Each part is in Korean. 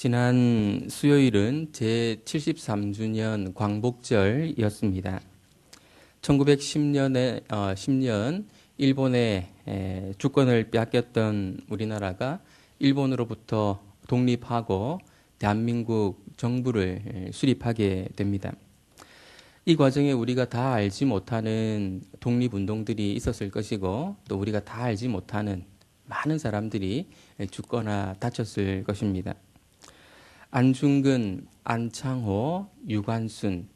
지난 수요일은 제73주년 광복절이었습니다. 1910년에 10년 일본의 주권을 빼앗겼던 우리나라가 일본으로부터 독립하고 대한민국 정부를 수립하게 됩니다. 이 과정에 우리가 다 알지 못하는 독립운동들이 있었을 것이고 또 우리가 다 알지 못하는 많은 사람들이 죽거나 다쳤을 것입니다. 안중근, 안창호, 유관순,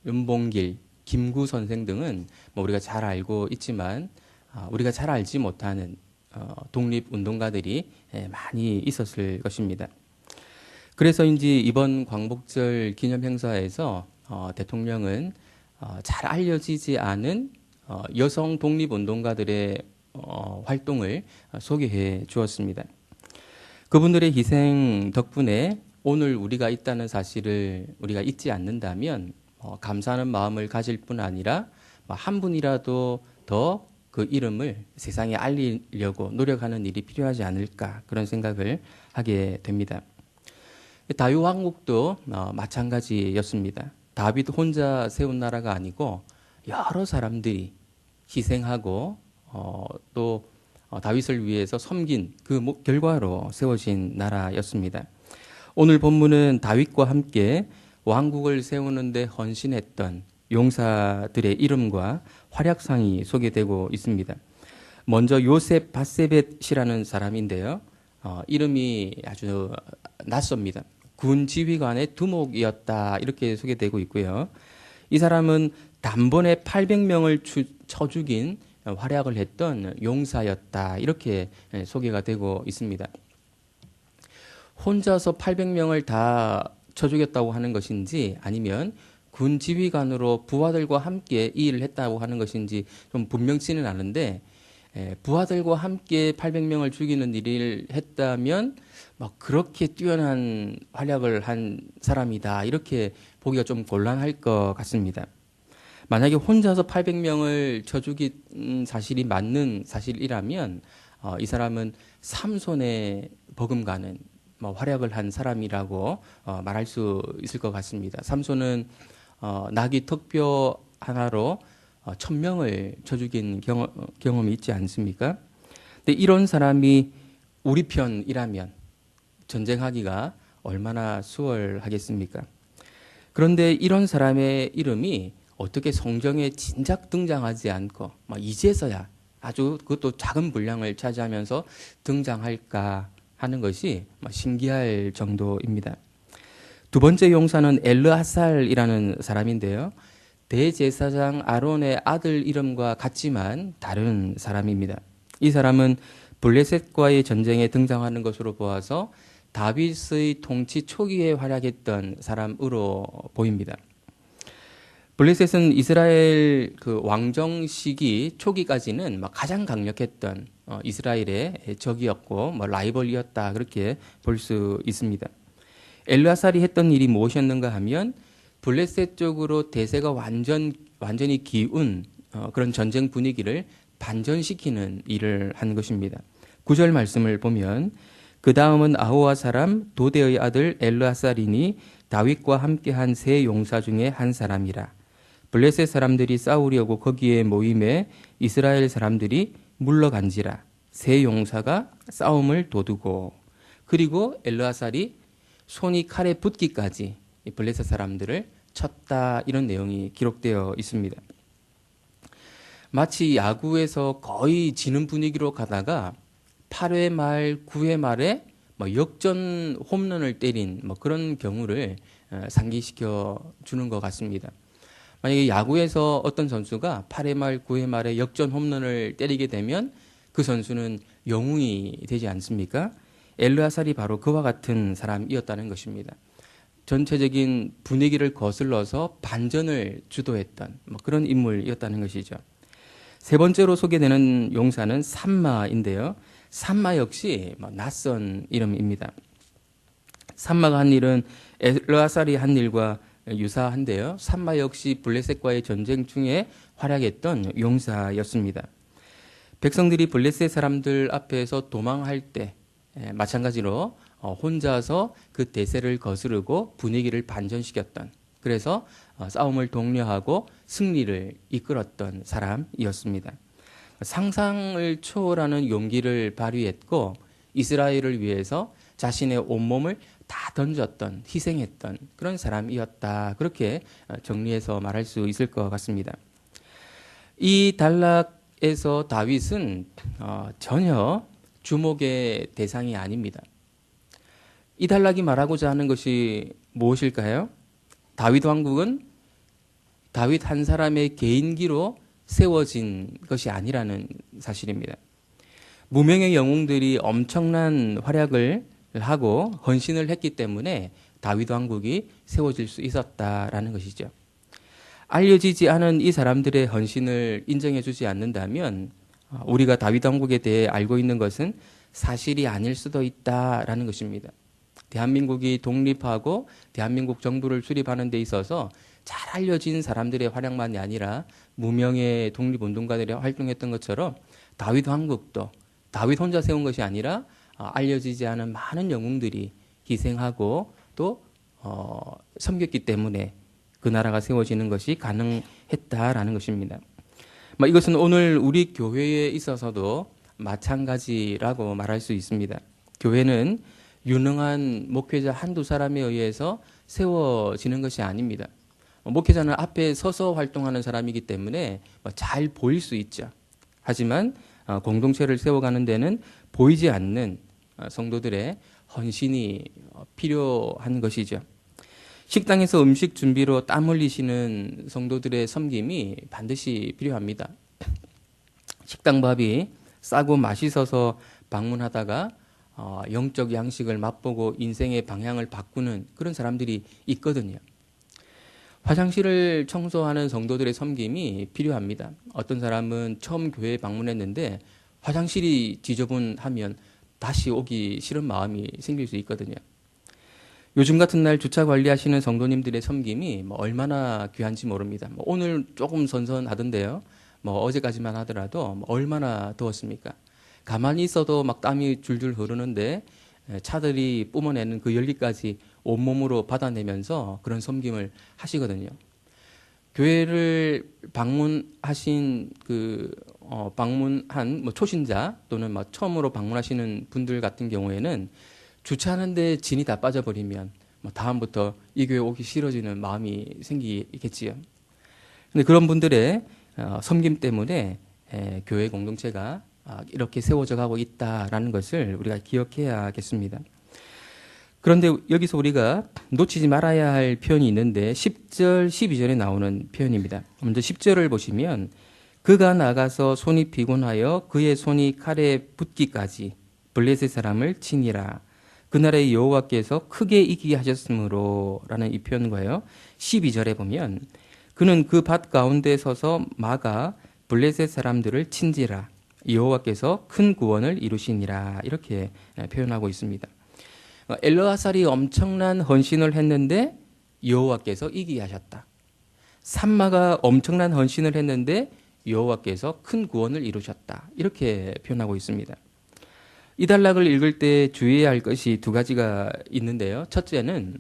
윤봉길, 김구 선생 등은 우리가 잘 알고 있지만 우리가 잘 알지 못하는 독립운동가들이 많이 있었을 것입니다. 그래서인지 이번 광복절 기념행사에서 대통령은 잘 알려지지 않은 여성 독립운동가들의 활동을 소개해 주었습니다. 그분들의 희생 덕분에 오늘 우리가 있다는 사실을 우리가 잊지 않는다면 감사하는 마음을 가질 뿐 아니라 한 분이라도 더 그 이름을 세상에 알리려고 노력하는 일이 필요하지 않을까 그런 생각을 하게 됩니다. 다윗왕국도 마찬가지였습니다. 다윗 혼자 세운 나라가 아니고 여러 사람들이 희생하고 또 다윗을 위해서 섬긴 그 결과로 세워진 나라였습니다. 오늘 본문은 다윗과 함께 왕국을 세우는데 헌신했던 용사들의 이름과 활약상이 소개되고 있습니다. 먼저 요셉 바세벳이라는 사람인데요. 이름이 아주 낯섭니다. 군 지휘관의 두목이었다 이렇게 소개되고 있고요. 이 사람은 단번에 800명을 쳐 죽인 활약을 했던 용사였다 이렇게 소개가 되고 있습니다. 혼자서 800명을 다 쳐 죽였다고 하는 것인지 아니면 군 지휘관으로 부하들과 함께 이 일을 했다고 하는 것인지 좀 분명치는 않은데 부하들과 함께 800명을 죽이는 일을 했다면 막 그렇게 뛰어난 활약을 한 사람이다 이렇게 보기가 좀 곤란할 것 같습니다. 만약에 혼자서 800명을 쳐 죽인 사실이 맞는 사실이라면 이 사람은 삼손에 버금가는 활약을 한 사람이라고 말할 수 있을 것 같습니다. 삼손은 나귀 턱뼈 하나로 1000명을 쳐 죽인 경험이 있지 않습니까? 근데 이런 사람이 우리 편이라면 전쟁하기가 얼마나 수월하겠습니까? 그런데 이런 사람의 이름이 어떻게 성경에 진작 등장하지 않고 이제서야 아주 그것도 작은 분량을 차지하면서 등장할까 하는 것이 신기할 정도입니다. 두 번째 용사는 엘르하살이라는 사람인데요. 대제사장 아론의 아들 이름과 같지만 다른 사람입니다. 이 사람은 블레셋과의 전쟁에 등장하는 것으로 보아서 다윗의 통치 초기에 활약했던 사람으로 보입니다. 블레셋은 이스라엘 그 왕정 시기 초기까지는 가장 강력했던 이스라엘의 적이었고 라이벌이었다 그렇게 볼 수 있습니다. 엘르하살이 했던 일이 무엇이었는가 하면 블레셋 쪽으로 대세가 완전히 기운 그런 전쟁 분위기를 반전시키는 일을 한 것입니다. 9절 말씀을 보면 그 다음은 아호와 사람 도대의 아들 엘르하살이니 다윗과 함께한 세 용사 중에 한 사람이라. 블레셋 사람들이 싸우려고 거기에 모임에 이스라엘 사람들이 물러간지라. 세 용사가 싸움을 도두고 그리고 엘르하살이 손이 칼에 붙기까지 블레셋 사람들을 쳤다 이런 내용이 기록되어 있습니다. 마치 야구에서 거의 지는 분위기로 가다가 8회 말 9회 말에 역전 홈런을 때린 그런 경우를 상기시켜 주는 것 같습니다. 만약에 야구에서 어떤 선수가 8회 말 9회 말에 역전 홈런을 때리게 되면 그 선수는 영웅이 되지 않습니까? 엘르하살이 바로 그와 같은 사람이었다는 것입니다. 전체적인 분위기를 거슬러서 반전을 주도했던 그런 인물이었다는 것이죠. 세 번째로 소개되는 용사는 삼마인데요. 삼마 역시 낯선 이름입니다. 삼마가 한 일은 엘르하살이 한 일과 유사한데요. 삼마 역시 블레셋과의 전쟁 중에 활약했던 용사였습니다. 백성들이 블레셋 사람들 앞에서 도망할 때 마찬가지로 혼자서 그 대세를 거스르고 분위기를 반전시켰던, 그래서 싸움을 독려하고 승리를 이끌었던 사람이었습니다. 상상을 초월하는 용기를 발휘했고 이스라엘을 위해서 자신의 온몸을 다 던졌던, 희생했던 그런 사람이었다. 그렇게 정리해서 말할 수 있을 것 같습니다. 이 단락에서 다윗은 전혀 주목의 대상이 아닙니다. 이 단락이 말하고자 하는 것이 무엇일까요? 다윗 왕국은 다윗 한 사람의 개인기로 세워진 것이 아니라는 사실입니다. 무명의 영웅들이 엄청난 활약을 하고 헌신을 했기 때문에 다윗 왕국이 세워질 수 있었다라는 것이죠. 알려지지 않은 이 사람들의 헌신을 인정해 주지 않는다면 우리가 다윗 왕국에 대해 알고 있는 것은 사실이 아닐 수도 있다라는 것입니다. 대한민국이 독립하고 대한민국 정부를 수립하는 데 있어서 잘 알려진 사람들의 활약만이 아니라 무명의 독립운동가들이 활동했던 것처럼 다윗 왕국도 다윗 혼자 세운 것이 아니라 알려지지 않은 많은 영웅들이 희생하고 또 섬겼기 때문에 그 나라가 세워지는 것이 가능했다라는 것입니다. 이것은 오늘 우리 교회에 있어서도 마찬가지라고 말할 수 있습니다. 교회는 유능한 목회자 한두 사람에 의해서 세워지는 것이 아닙니다. 목회자는 앞에 서서 활동하는 사람이기 때문에 잘 보일 수 있죠. 하지만 공동체를 세워가는 데는 보이지 않는 성도들의 헌신이 필요한 것이죠. 식당에서 음식 준비로 땀 흘리시는 성도들의 섬김이 반드시 필요합니다. 식당밥이 싸고 맛있어서 방문하다가 영적 양식을 맛보고 인생의 방향을 바꾸는 그런 사람들이 있거든요. 화장실을 청소하는 성도들의 섬김이 필요합니다. 어떤 사람은 처음 교회에 방문했는데 화장실이 지저분하면 다시 오기 싫은 마음이 생길 수 있거든요. 요즘 같은 날 주차 관리하시는 성도님들의 섬김이 얼마나 귀한지 모릅니다. 오늘 조금 선선하던데요. 어제까지만 하더라도 얼마나 더웠습니까? 가만히 있어도 막 땀이 줄줄 흐르는데 차들이 뿜어내는 그 열기까지 온몸으로 받아내면서 그런 섬김을 하시거든요. 교회를 방문하신 방문한 초신자 또는 처음으로 방문하시는 분들 같은 경우에는 주차하는데 진이 다 빠져버리면 다음부터 이 교회 오기 싫어지는 마음이 생기겠지요. 근데 그런 분들의 섬김 때문에 교회 공동체가 이렇게 세워져 가고 있다라는 것을 우리가 기억해야겠습니다. 그런데 여기서 우리가 놓치지 말아야 할 표현이 있는데 10절, 12절에 나오는 표현입니다. 먼저 10절을 보시면 그가 나가서 손이 피곤하여 그의 손이 칼에 붙기까지 블레셋 사람을 치니라. 그날의 여호와께서 크게 이기게 하셨으므로 라는 이 표현과요. 12절에 보면 그는 그 밭 가운데 서서 막아 블레셋 사람들을 친지라. 여호와께서 큰 구원을 이루시니라. 이렇게 표현하고 있습니다. 엘르아살이 엄청난 헌신을 했는데 여호와께서 이기게 하셨다. 삼마가 엄청난 헌신을 했는데 여호와께서 큰 구원을 이루셨다. 이렇게 표현하고 있습니다. 이 단락을 읽을 때 주의해야 할 것이 두 가지가 있는데요. 첫째는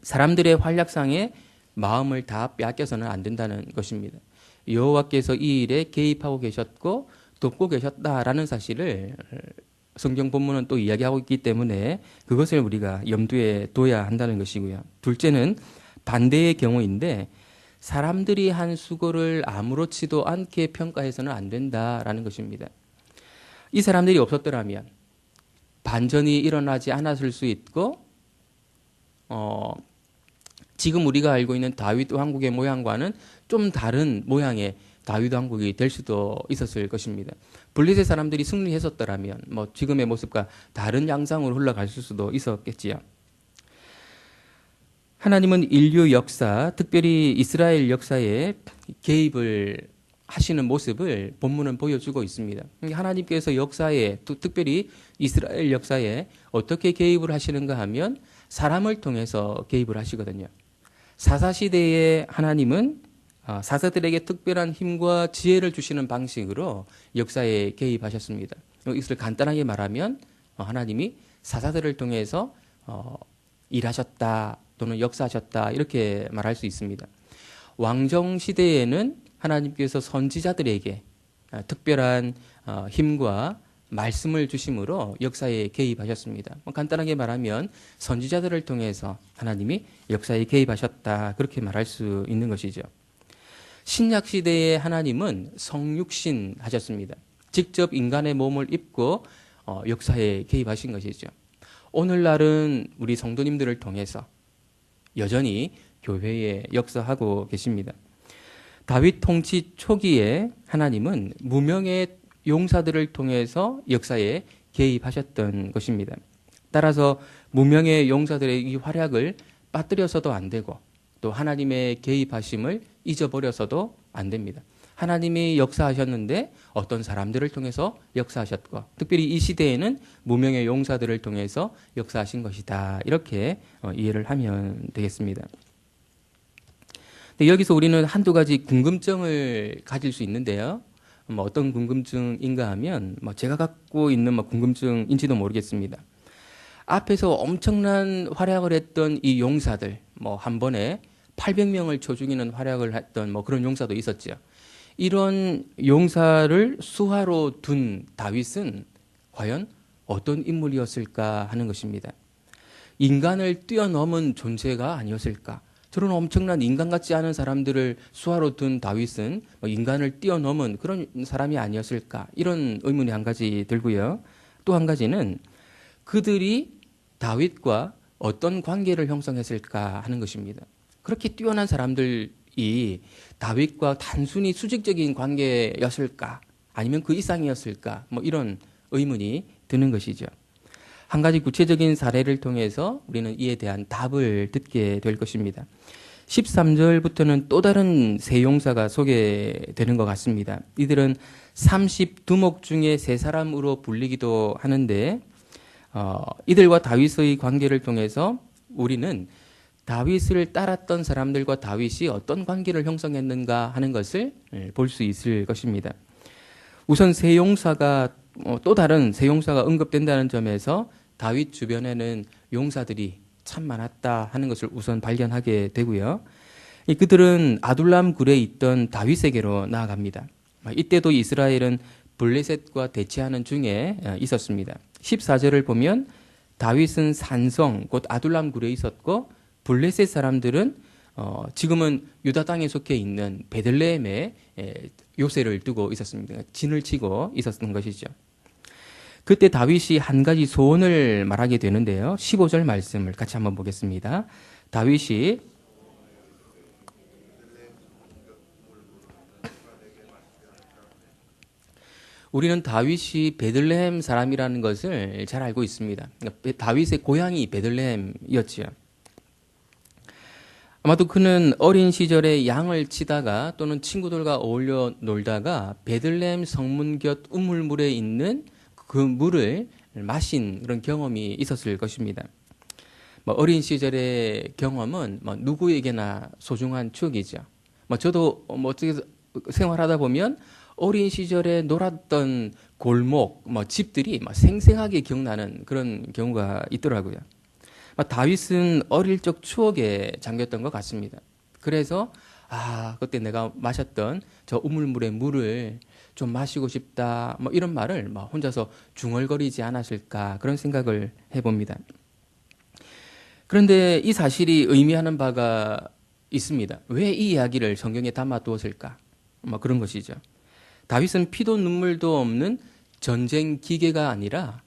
사람들의 활약상에 마음을 다 빼앗겨서는 안 된다는 것입니다. 여호와께서 이 일에 개입하고 계셨고 돕고 계셨다라는 사실을 성경 본문은 또 이야기하고 있기 때문에 그것을 우리가 염두에 둬야 한다는 것이고요. 둘째는 반대의 경우인데 사람들이 한 수고를 아무렇지도 않게 평가해서는 안 된다라는 것입니다. 이 사람들이 없었더라면 반전이 일어나지 않았을 수 있고 지금 우리가 알고 있는 다윗 왕국의 모양과는 좀 다른 모양의 다윗 왕국이 될 수도 있었을 것입니다. 블레셋 사람들이 승리했었더라면 지금의 모습과 다른 양상으로 흘러갈 수도 있었겠지요. 하나님은 인류 역사, 특별히 이스라엘 역사에 개입을 하시는 모습을 본문은 보여주고 있습니다. 하나님께서 역사에, 특별히 이스라엘 역사에 어떻게 개입을 하시는가 하면 사람을 통해서 개입을 하시거든요. 사사시대에 하나님은 사사들에게 특별한 힘과 지혜를 주시는 방식으로 역사에 개입하셨습니다. 이것을 간단하게 말하면 하나님이 사사들을 통해서 일하셨다 또는 역사하셨다 이렇게 말할 수 있습니다. 왕정 시대에는 하나님께서 선지자들에게 특별한 힘과 말씀을 주심으로 역사에 개입하셨습니다. 간단하게 말하면 선지자들을 통해서 하나님이 역사에 개입하셨다 그렇게 말할 수 있는 것이죠. 신약 시대의 하나님은 성육신 하셨습니다. 직접 인간의 몸을 입고 역사에 개입하신 것이죠. 오늘날은 우리 성도님들을 통해서 여전히 교회에 역사하고 계십니다. 다윗 통치 초기에 하나님은 무명의 용사들을 통해서 역사에 개입하셨던 것입니다. 따라서 무명의 용사들의 이 활약을 빠뜨려서도 안 되고 또 하나님의 개입하심을 잊어버려서도 안 됩니다. 하나님이 역사하셨는데 어떤 사람들을 통해서 역사하셨고 특별히 이 시대에는 무명의 용사들을 통해서 역사하신 것이다. 이렇게 이해를 하면 되겠습니다. 여기서 우리는 한두 가지 궁금증을 가질 수 있는데요. 어떤 궁금증인가 하면 제가 갖고 있는 궁금증인지도 모르겠습니다. 앞에서 엄청난 활약을 했던 이 용사들, 한 번에 800명을 쳐 죽이는 활약을 했던 그런 용사도 있었죠. 이런 용사를 수하로 둔 다윗은 과연 어떤 인물이었을까 하는 것입니다. 인간을 뛰어넘은 존재가 아니었을까? 저런 엄청난 인간 같지 않은 사람들을 수하로 둔 다윗은 인간을 뛰어넘은 그런 사람이 아니었을까? 이런 의문이 한 가지 들고요. 또 한 가지는 그들이 다윗과 어떤 관계를 형성했을까 하는 것입니다. 그렇게 뛰어난 사람들이 다윗과 단순히 수직적인 관계였을까? 아니면 그 이상이었을까? 이런 의문이 드는 것이죠. 한 가지 구체적인 사례를 통해서 우리는 이에 대한 답을 듣게 될 것입니다. 13절부터는 또 다른 세 용사가 소개되는 것 같습니다. 이들은 32목 중에 세 사람으로 불리기도 하는데 이들과 다윗의 관계를 통해서 우리는 다윗을 따랐던 사람들과 다윗이 어떤 관계를 형성했는가 하는 것을 볼 수 있을 것입니다. 우선 세 용사가 또 다른 세 용사가 언급된다는 점에서 다윗 주변에는 용사들이 참 많았다 하는 것을 우선 발견하게 되고요. 그들은 아둘람 굴에 있던 다윗에게로 나아갑니다. 이때도 이스라엘은 블레셋과 대치하는 중에 있었습니다. 14절을 보면 다윗은 산성 곧 아둘람 굴에 있었고 블레셋 사람들은 지금은 유다 땅에 속해 있는 베들레헴에 요새를 두고 있었습니다. 진을 치고 있었던 것이죠. 그때 다윗이 한 가지 소원을 말하게 되는데요. 15절 말씀을 같이 한번 보겠습니다. 다윗이 우리는 다윗이 베들레헴 사람이라는 것을 잘 알고 있습니다. 다윗의 고향이 베들레헴이었지요. 아마도 그는 어린 시절에 양을 치다가 또는 친구들과 어울려 놀다가 베들레헴 성문 곁 우물물에 있는 그 물을 마신 그런 경험이 있었을 것입니다. 어린 시절의 경험은 누구에게나 소중한 추억이죠. 저도 어떻게 생활하다 보면 어린 시절에 놀았던 골목, 집들이 생생하게 기억나는 그런 경우가 있더라고요. 다윗은 어릴 적 추억에 잠겼던 것 같습니다. 그래서 그때 내가 마셨던 저 우물물의 물을 좀 마시고 싶다 이런 말을 혼자서 중얼거리지 않았을까 그런 생각을 해봅니다. 그런데 이 사실이 의미하는 바가 있습니다. 왜 이 이야기를 성경에 담아두었을까? 그런 것이죠. 다윗은 피도 눈물도 없는 전쟁 기계가 아니라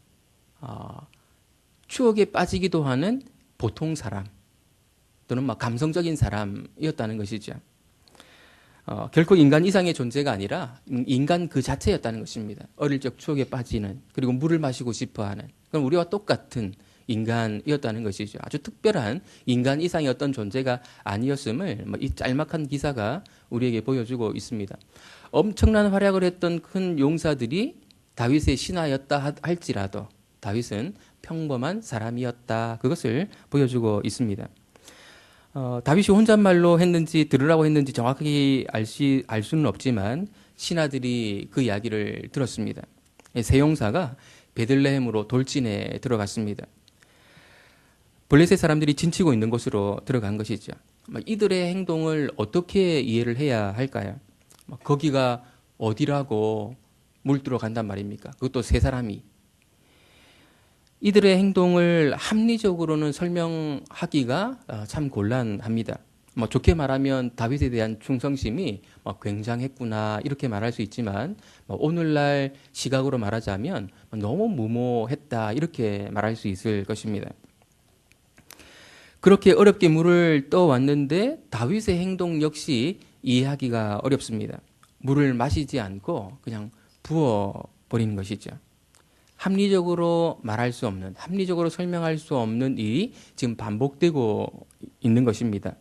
추억에 빠지기도 하는 보통 사람 또는 감성적인 사람이었다는 것이죠. 결코 인간 이상의 존재가 아니라 인간 그 자체였다는 것입니다. 어릴 적 추억에 빠지는 그리고 물을 마시고 싶어하는 그럼 우리와 똑같은 인간이었다는 것이죠. 아주 특별한 인간 이상의 어떤 존재가 아니었음을 이 짤막한 기사가 우리에게 보여주고 있습니다. 엄청난 활약을 했던 큰 용사들이 다윗의 신하였다 할지라도 다윗은 평범한 사람이었다. 그것을 보여주고 있습니다. 다윗이 혼잣말로 했는지 들으라고 했는지 정확하게 알 수는 없지만 신하들이 그 이야기를 들었습니다. 세 용사가 베들레헴으로 돌진해 들어갔습니다. 블레셋 사람들이 진치고 있는 곳으로 들어간 것이죠. 이들의 행동을 어떻게 이해를 해야 할까요? 거기가 어디라고 물들어 간단 말입니까? 그것도 세 사람이. 이들의 행동을 합리적으로는 설명하기가 참 곤란합니다. 좋게 말하면 다윗에 대한 충성심이 굉장했구나 이렇게 말할 수 있지만 오늘날 시각으로 말하자면 너무 무모했다 이렇게 말할 수 있을 것입니다. 그렇게 어렵게 물을 떠왔는데 다윗의 행동 역시 이해하기가 어렵습니다. 물을 마시지 않고 그냥 부어버리는 것이죠. 합리적으로 말할 수 없는, 합리적으로 설명할 수 없는 일이 지금 반복되고 있는 것입니다.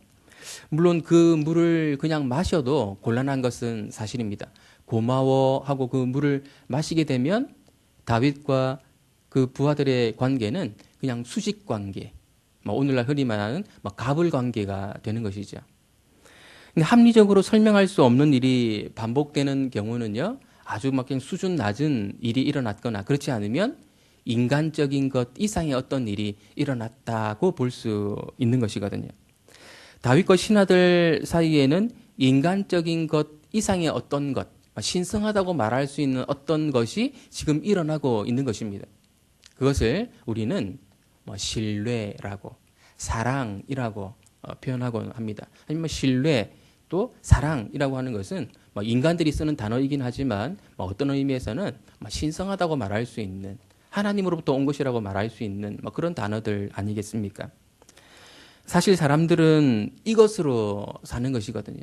물론 그 물을 그냥 마셔도 곤란한 것은 사실입니다. 고마워하고 그 물을 마시게 되면 다윗과 그 부하들의 관계는 그냥 수직 관계, 오늘날 흔히 말하는 갑을 관계가 되는 것이죠. 근데 합리적으로 설명할 수 없는 일이 반복되는 경우는요, 아주 그냥 수준 낮은 일이 일어났거나 그렇지 않으면 인간적인 것 이상의 어떤 일이 일어났다고 볼 수 있는 것이거든요. 다윗과 신하들 사이에는 인간적인 것 이상의 어떤 것, 신성하다고 말할 수 있는 어떤 것이 지금 일어나고 있는 것입니다. 그것을 우리는 신뢰라고, 사랑이라고 표현하곤 합니다. 아니면 신뢰 또 사랑이라고 하는 것은 인간들이 쓰는 단어이긴 하지만 어떤 의미에서는 신성하다고 말할 수 있는, 하나님으로부터 온 것이라고 말할 수 있는 그런 단어들 아니겠습니까? 사실 사람들은 이것으로 사는 것이거든요.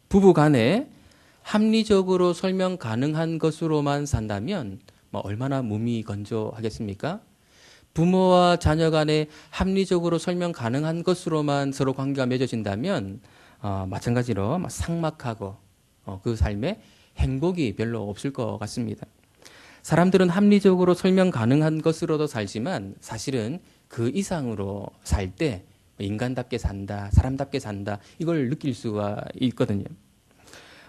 부부 간에 합리적으로 설명 가능한 것으로만 산다면 얼마나 무미건조하겠습니까? 부모와 자녀 간에 합리적으로 설명 가능한 것으로만 서로 관계가 맺어진다면 마찬가지로 삭막하고 그 삶에 행복이 별로 없을 것 같습니다. 사람들은 합리적으로 설명 가능한 것으로도 살지만 사실은 그 이상으로 살 때 인간답게 산다, 사람답게 산다 이걸 느낄 수가 있거든요.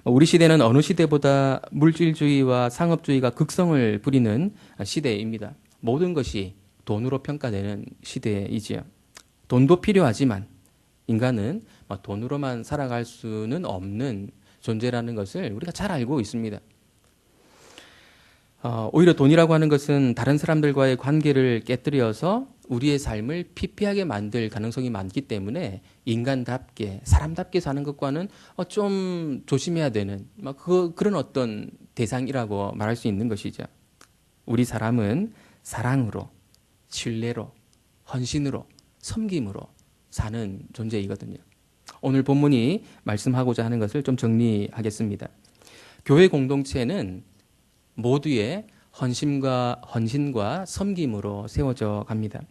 우리 시대는 어느 시대보다 물질주의와 상업주의가 극성을 부리는 시대입니다. 모든 것이 돈으로 평가되는 시대이지요. 돈도 필요하지만 인간은 돈으로만 살아갈 수는 없는 존재라는 것을 우리가 잘 알고 있습니다. 오히려 돈이라고 하는 것은 다른 사람들과의 관계를 깨뜨려서 우리의 삶을 피폐하게 만들 가능성이 많기 때문에 인간답게 사람답게 사는 것과는 좀 조심해야 되는 그런 어떤 대상이라고 말할 수 있는 것이죠. 우리 사람은 사랑으로, 신뢰로, 헌신으로, 섬김으로 사는 존재이거든요. 오늘 본문이 말씀하고자 하는 것을 좀 정리하겠습니다. 교회 공동체는 모두의 헌신과 섬김으로 세워져 갑니다.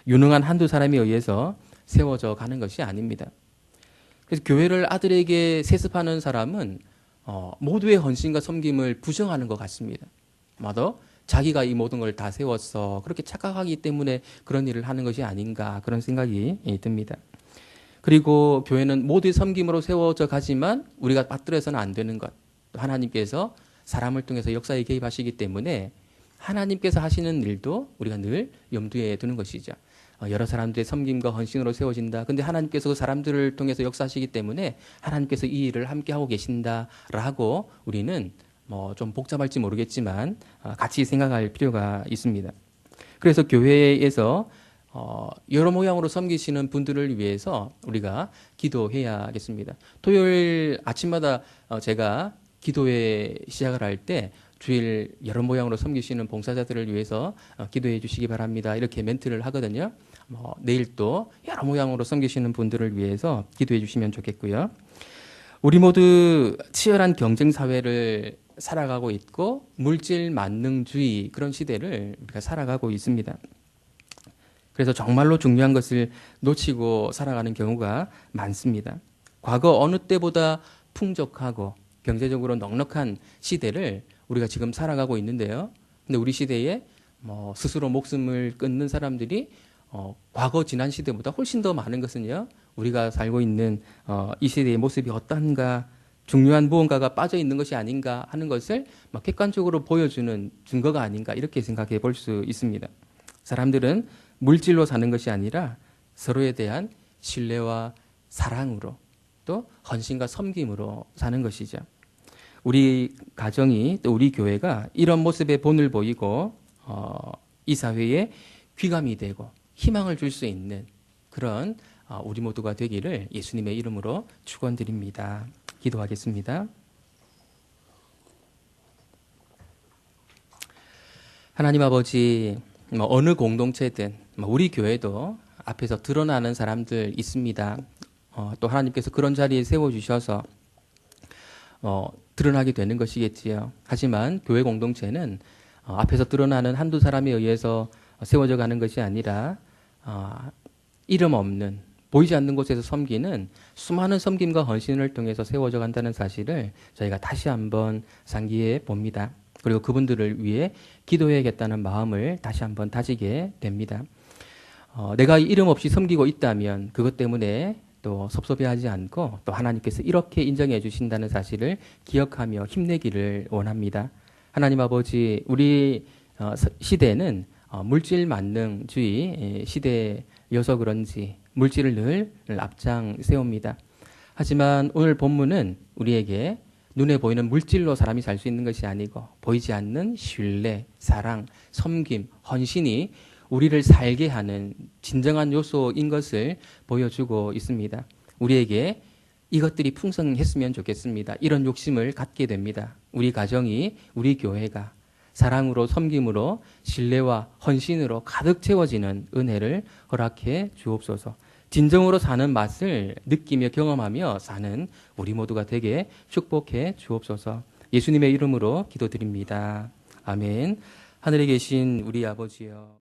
유능한 한두 사람에 의해서 세워져 가는 것이 아닙니다. 그래서 교회를 아들에게 세습하는 사람은 모두의 헌신과 섬김을 부정하는 것 같습니다. 아마도 자기가 이 모든 걸 다 세웠어 그렇게 착각하기 때문에 그런 일을 하는 것이 아닌가 그런 생각이 듭니다. 그리고 교회는 모두의 섬김으로 세워져 가지만 우리가 빠뜨려서는 안 되는 것, 또 하나님께서 사람을 통해서 역사에 개입하시기 때문에 하나님께서 하시는 일도 우리가 늘 염두에 두는 것이죠. 여러 사람들의 섬김과 헌신으로 세워진다. 근데 하나님께서 그 사람들을 통해서 역사하시기 때문에 하나님께서 이 일을 함께 하고 계신다라고 우리는 좀 복잡할지 모르겠지만 같이 생각할 필요가 있습니다. 그래서 교회에서 여러 모양으로 섬기시는 분들을 위해서 우리가 기도해야겠습니다. 토요일 아침마다 제가 기도회 시작을 할 때 주일 여러 모양으로 섬기시는 봉사자들을 위해서 기도해 주시기 바랍니다. 이렇게 멘트를 하거든요. 내일 또 여러 모양으로 섬기시는 분들을 위해서 기도해 주시면 좋겠고요. 우리 모두 치열한 경쟁 사회를 살아가고 있고 물질 만능주의 그런 시대를 우리가 살아가고 있습니다. 그래서 정말로 중요한 것을 놓치고 살아가는 경우가 많습니다. 과거 어느 때보다 풍족하고 경제적으로 넉넉한 시대를 우리가 지금 살아가고 있는데요. 근데 우리 시대에 스스로 목숨을 끊는 사람들이 과거 지난 시대보다 훨씬 더 많은 것은요. 우리가 살고 있는 이 시대의 모습이 어떤가 중요한 무언가가 빠져 있는 것이 아닌가 하는 것을 객관적으로 보여주는 증거가 아닌가 이렇게 생각해 볼 수 있습니다. 사람들은 물질로 사는 것이 아니라 서로에 대한 신뢰와 사랑으로 또 헌신과 섬김으로 사는 것이죠. 우리 가정이 또 우리 교회가 이런 모습의 본을 보이고 이 사회에 귀감이 되고 희망을 줄 수 있는 그런 우리 모두가 되기를 예수님의 이름으로 축원드립니다. 기도하겠습니다. 하나님 아버지, 어느 공동체든 우리 교회도 앞에서 드러나는 사람들 있습니다. 또 하나님께서 그런 자리에 세워주셔서 드러나게 되는 것이겠지요. 하지만 교회 공동체는 앞에서 드러나는 한두 사람에 의해서 세워져 가는 것이 아니라 이름 없는 보이지 않는 곳에서 섬기는 수많은 섬김과 헌신을 통해서 세워져 간다는 사실을 저희가 다시 한번 상기해 봅니다. 그리고 그분들을 위해 기도해야겠다는 마음을 다시 한번 다지게 됩니다. 내가 이름 없이 섬기고 있다면 그것 때문에 또 섭섭해하지 않고 또 하나님께서 이렇게 인정해 주신다는 사실을 기억하며 힘내기를 원합니다. 하나님 아버지, 우리 시대는 물질 만능주의 시대여서 그런지 물질을 늘 앞장 세웁니다. 하지만 오늘 본문은 우리에게 눈에 보이는 물질로 사람이 살 수 있는 것이 아니고 보이지 않는 신뢰, 사랑, 섬김, 헌신이 우리를 살게 하는 진정한 요소인 것을 보여주고 있습니다. 우리에게 이것들이 풍성했으면 좋겠습니다. 이런 욕심을 갖게 됩니다. 우리 가정이, 우리 교회가 사랑으로, 섬김으로, 신뢰와 헌신으로 가득 채워지는 은혜를 허락해 주옵소서. 진정으로 사는 맛을 느끼며 경험하며 사는 우리 모두가 되게 축복해 주옵소서. 예수님의 이름으로 기도드립니다. 아멘. 하늘에 계신 우리 아버지여.